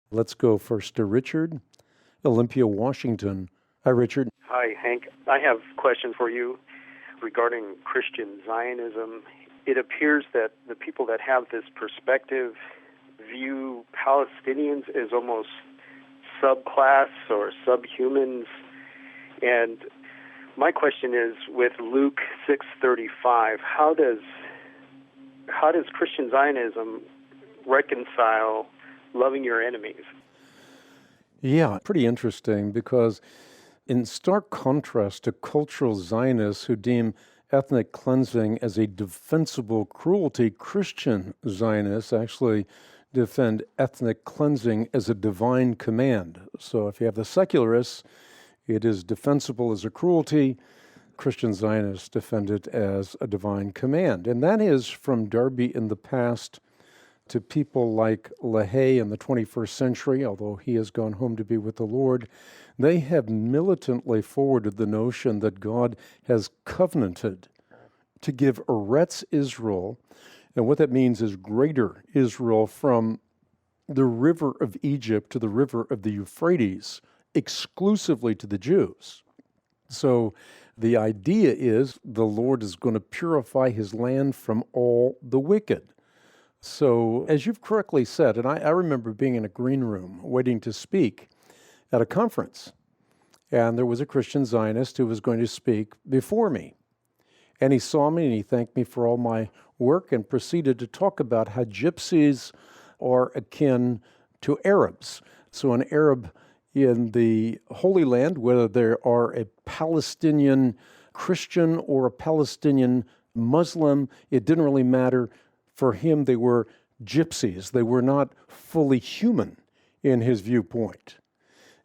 Let's go first to Richard, Olympia, Washington. Hi, Richard. Hi, Hank. I have a question for you regarding Christian Zionism. It appears that the people that have this perspective view Palestinians as almost subclass or subhumans. And my question is, with Luke 6:35, how does Christian Zionism reconcile loving your enemies? Yeah, pretty interesting, because in stark contrast to cultural Zionists who deem ethnic cleansing as a defensible cruelty, Christian Zionists actually defend ethnic cleansing as a divine command. So if you have the secularists, it is defensible as a cruelty. Christian Zionists defend it as a divine command. And that is from Darby in the past to people like 𝘉𝘁 in the 21st century, although he has gone home to be with the Lord. They have militantly forwarded the notion that God has covenanted to give Eretz Israel, and what that means is greater Israel, from the river of Egypt to the river of the Euphrates, exclusively to the Jews. So the idea is the Lord is going to purify his land from all the wicked. So, as you've correctly said, and I remember being in a green room waiting to speak at a conference, and there was a Christian Zionist who was going to speak before me. And he saw me and he thanked me for all my work and proceeded to talk about how gypsies are akin to Arabs. So an Arab in the Holy Land, whether they are a Palestinian Christian or a Palestinian Muslim, it didn't really matter. For him, they were gypsies. They were not fully human in his viewpoint.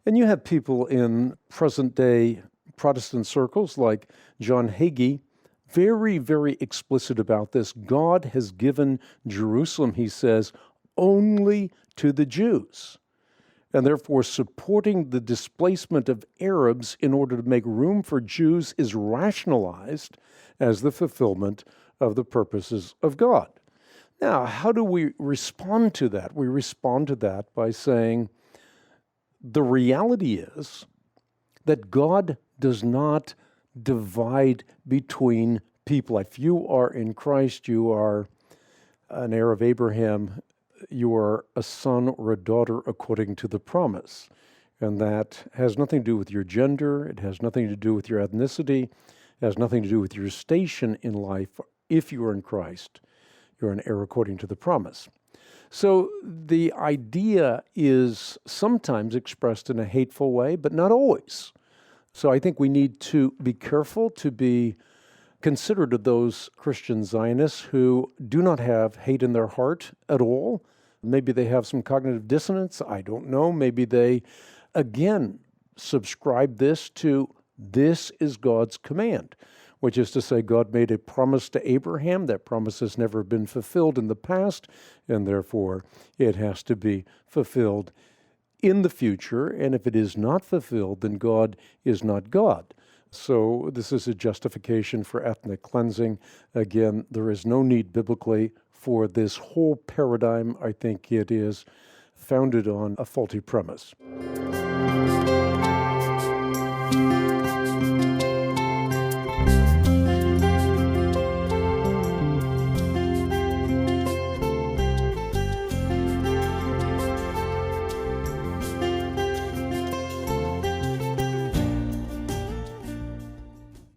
And you have people in present-day Protestant circles like John Hagee, very, very explicit about this. God has given Jerusalem, he says, only to the Jews, and therefore supporting the displacement of Arabs in order to make room for Jews is rationalized as the fulfillment of the purposes of God. Now, how do we respond to that? We respond to that by saying the reality is that God does not divide between people. If you are in Christ, you are an heir of Abraham, you are a son or a daughter according to the promise. And that has nothing to do with your gender, it has nothing to do with your ethnicity, it has nothing to do with your station in life. If you are in Christ, you're an heir according to the promise. So the idea is sometimes expressed in a hateful way, but not always. So I think we need to be careful to be considerate of those Christian Zionists who do not have hate in their heart at all. Maybe they have some cognitive dissonance. I don't know. Maybe they, again, subscribe this is God's command, which is to say God made a promise to Abraham. That promise has never been fulfilled in the past, and therefore it has to be fulfilled in the future. And if it is not fulfilled, then God is not God. So this is a justification for ethnic cleansing. Again, there is no need biblically for this whole paradigm. I think it is founded on a faulty premise.